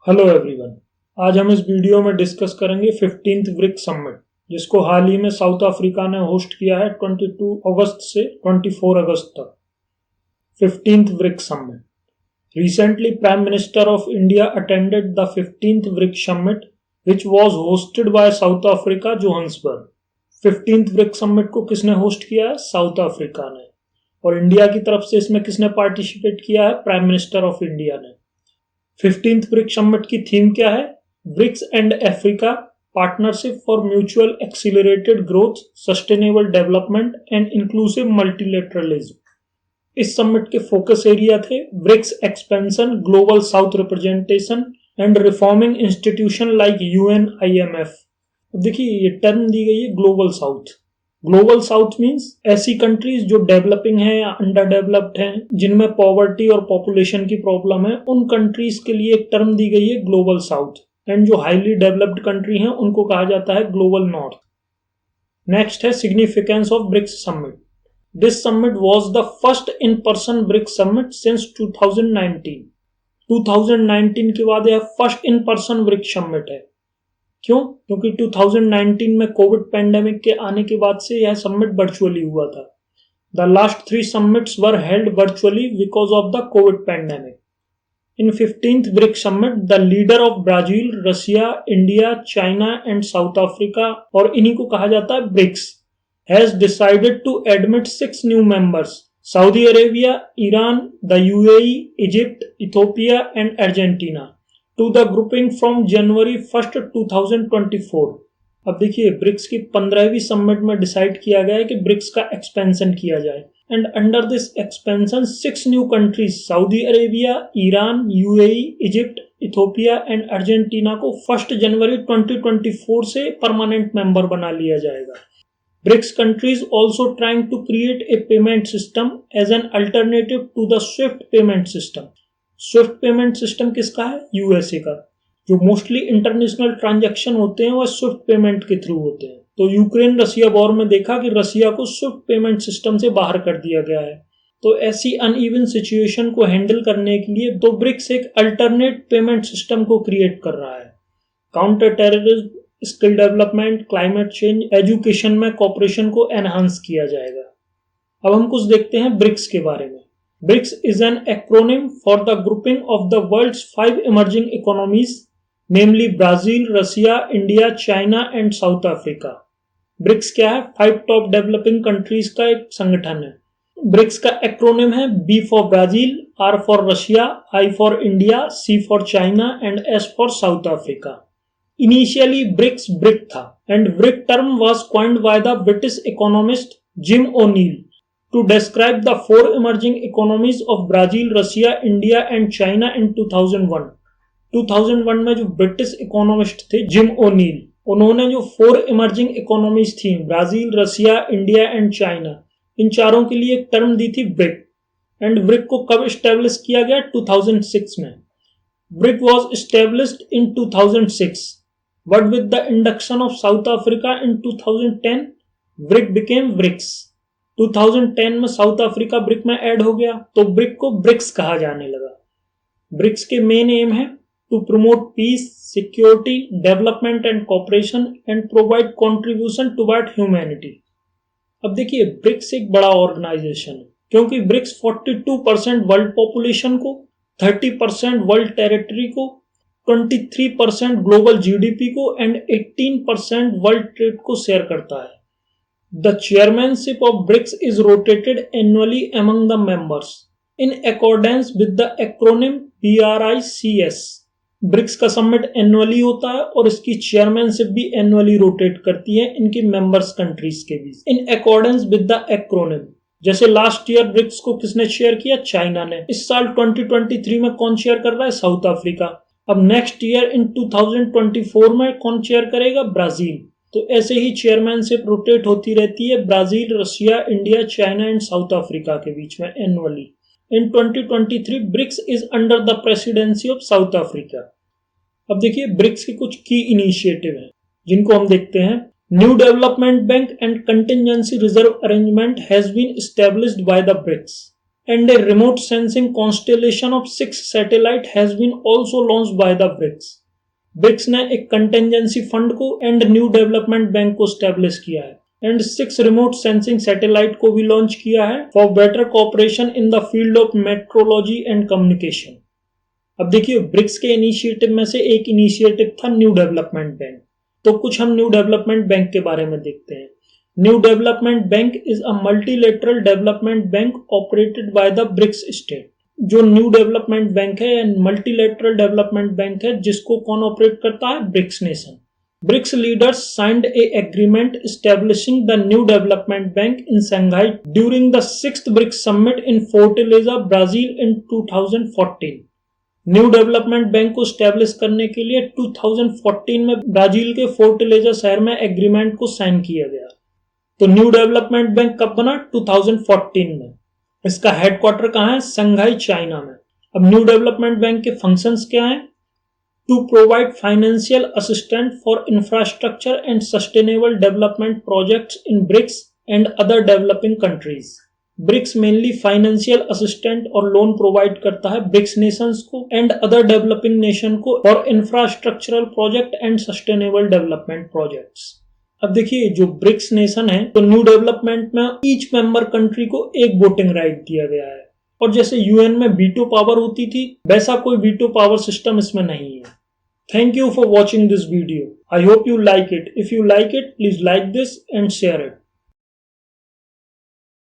Hello everyone. आज हम इस वीडियो में डिस्कस करेंगे 15th ब्रिक्स समिट, जिसको हाल ही में साउथ अफ्रीका ने होस्ट किया है 22 अगस्त से 24 अगस्त तक। 15th BRICS summit. Recently, Prime Minister of India attended the 15th BRICS Summit, which was hosted by South Africa, Johannesburg। 15th BRICS Summit को किसने होस्ट किया है? साउथ अफ्रीका ने। और इंडिया की तरफ से इसमें किसने पार्टिसिपेट किया है? प्राइम मिनिस्टर ऑफ इंडिया ने। 15th ब्रिक्स समिट की थीम क्या है? BRICS and Africa partnership for mutual accelerated growth, sustainable development and inclusive multilateralism. इस समिट के फोकस एरिया थे BRICS expansion, global south representation and reforming institution like UN, IMF। देखिए, ये term दी गई है global south. Global south means ऐसी countries जो डेवलपिंग है या अंडर डेवलप्ड हैं, जिनमें पॉवर्टी और पॉपुलेशन की प्रॉब्लम है, उन कंट्रीज के लिए एक टर्म दी गई है ग्लोबल साउथ। एंड जो हाईली डेवलप्ड कंट्री हैं उनको कहा जाता है ग्लोबल नॉर्थ। नेक्स्ट है significance of BRICS summit. This summit was the first in person BRICS summit since 2019। 2019 के बाद यह first in person BRICS summit है। क्यों? क्योंकि 2019 में कोविड पैंडेमिक के आने के बाद से यह समिट वर्चुअली हुआ था। The last 3 summits were held virtually because of the covid pandemic. In 15th BRICS summit the leader of Brazil, Russia, India, China and South Africa, और इन्हीं को कहा जाता है BRICS, has decided to admit 6 new members: Saudi Arabia, Iran, the UAE, Egypt, Ethiopia and Argentina to the grouping from January 1st 2024। अब देखिए, BRICS की 15वीं summit में डिसाइड किया गया है कि ब्रिक्स का एक्सपेंशन किया जाए। And under this expansion 6 new countries Saudi Arabia, Iran, UAE, Egypt, Ethiopia and Argentina को 1 जनवरी 2024 से परमानेंट मेंबर बना लिया जाएगा। BRICS countries also trying to create a payment system as an alternative to the SWIFT payment system। Swift payment system किसका है? USA का। जो mostly international transaction होते हैं वह स्विफ्ट पेमेंट के थ्रू होते हैं। तो यूक्रेन रशिया वॉर में देखा कि रशिया को स्विफ्ट पेमेंट सिस्टम से बाहर कर दिया गया है। तो ऐसी अनइवन सिचुएशन को हैंडल करने के लिए तो ब्रिक्स एक अल्टरनेट पेमेंट सिस्टम को क्रिएट कर रहा है। Counter terrorism, skill development, climate change, education में कॉपरेशन को एनहांस किया जाएगा। अब हम कुछ देखते हैं ब्रिक्स के बारे में। BRICS is an acronym for the grouping of the world's 5 emerging economies, namely Brazil, Russia, India, China and South Africa। BRICS क्या है? 5 टॉप डेवलपिंग कंट्रीज का एक संगठन है। BRICS का एक्रोनिम है B for Brazil, R for Russia, I for India, C for China and S for South Africa। Initially BRICS BRIC था and BRIC term was coined by the British economist Jim O'Neill to describe the 4 emerging economies of Brazil, Russia, India and China in 2001। 2001 में जो British economist थे Jim O'Neill, उन्होंने जो 4 emerging economies थी, Brazil, Russia, India and China, इन चारों के लिए एक टर्म दी थी ब्रिक। एंड ब्रिक को कब एस्टेब्लिश किया गया? 2006 में। BRIC was established in 2006 but with the induction of South Africa in 2010 BRIC became BRICS. 2010 में साउथ अफ्रीका ब्रिक में ऐड हो गया तो ब्रिक को ब्रिक्स कहा जाने लगा। ब्रिक्स के मेन एम है to promote peace, security, development and cooperation and provide contribution toward humanity. अब देखिए, ब्रिक्स एक बड़ा ऑर्गेनाइजेशन है क्योंकि ब्रिक्स 42% वर्ल्ड पॉपुलेशन को, 30% वर्ल्ड टेरिटरी को, 23% ग्लोबल GDP को एंड 18% वर्ल्ड ट्रेड को शेयर करता है। The chairmanship of BRICS is rotated annually among the members in accordance with the acronym BRICS। BRICS का समिट एनुअली होता है और इसकी चेयरमैनशिप भी एनुअली रोटेट करती है इनकी मेंबर्स कंट्रीज के बीच in accordance with the acronym. जैसे लास्ट ईयर ब्रिक्स को किसने शेयर किया? चाइना ने। इस साल 2023 में कौन शेयर कर रहा है? South Africa. अब नेक्स्ट ईयर इन 2024 में कौन शेयर करेगा? ब्राजील। तो ऐसे ही चेयरमैनशिप रोटेट होती रहती है Brazil, Russia, India, China and South Africa के बीच में annually. In 2023 BRICS is under the presidency of South Africa. अब देखिए, ब्रिक्स के कुछ की इनिशिएटिव हैं जिनको हम देखते हैं। New development bank and contingency reserve arrangement has been established by the BRICS and a remote sensing constellation of 6 satellite has been also launched by the BRICS. BRICS ने एक कंटेंजेंसी फंड को and new development bank को establish किया है and 6 remote sensing satellite को भी launch किया है for better cooperation in the field of metrology and communication. अब देखिए, ब्रिक्स के इनिशिएटिव में से एक इनिशिएटिव था न्यू डेवलपमेंट बैंक। तो कुछ हम न्यू डेवलपमेंट बैंक के बारे में देखते हैं। New development bank is a multilateral development bank operated by the BRICS state. जो न्यू डेवलपमेंट बैंक है मल्टीलेटरल डेवलपमेंट बैंक है जिसको कौन ऑपरेट करता है? BRICS nation. BRICS leaders signed a agreement establishing the new development bank in Shanghai during the 6th BRICS summit in Fortaleza, Brazil in 2014. New development bank को establish करने के लिए 2014 में ब्राजील के फोर्टलेजा शहर में एग्रीमेंट को साइन किया गया। तो न्यू डेवलपमेंट बैंक कब बना? 2014 में। इसका हेडक्वार्टर कहाँ है? शंघाई, चाइना में। अब न्यू डेवलपमेंट बैंक के फंक्शंस क्या हैं? To provide financial assistance for infrastructure and sustainable development projects in BRICS and other developing countries. BRICS mainly financial assistance और लोन प्रोवाइड करता है BRICS nations को and other developing nation को for infrastructural project and sustainable development projects. अब देखिए, जो BRICS nation है तो न्यू डेवलपमेंट में ईच मेंबर कंट्री को एक वोटिंग राइट दिया गया है और जैसे यूएन में वीटो पावर होती थी वैसा कोई वीटो पावर सिस्टम इसमें नहीं है। Thank you for watching this video. I hope you like it. If you like it, please like this and share it.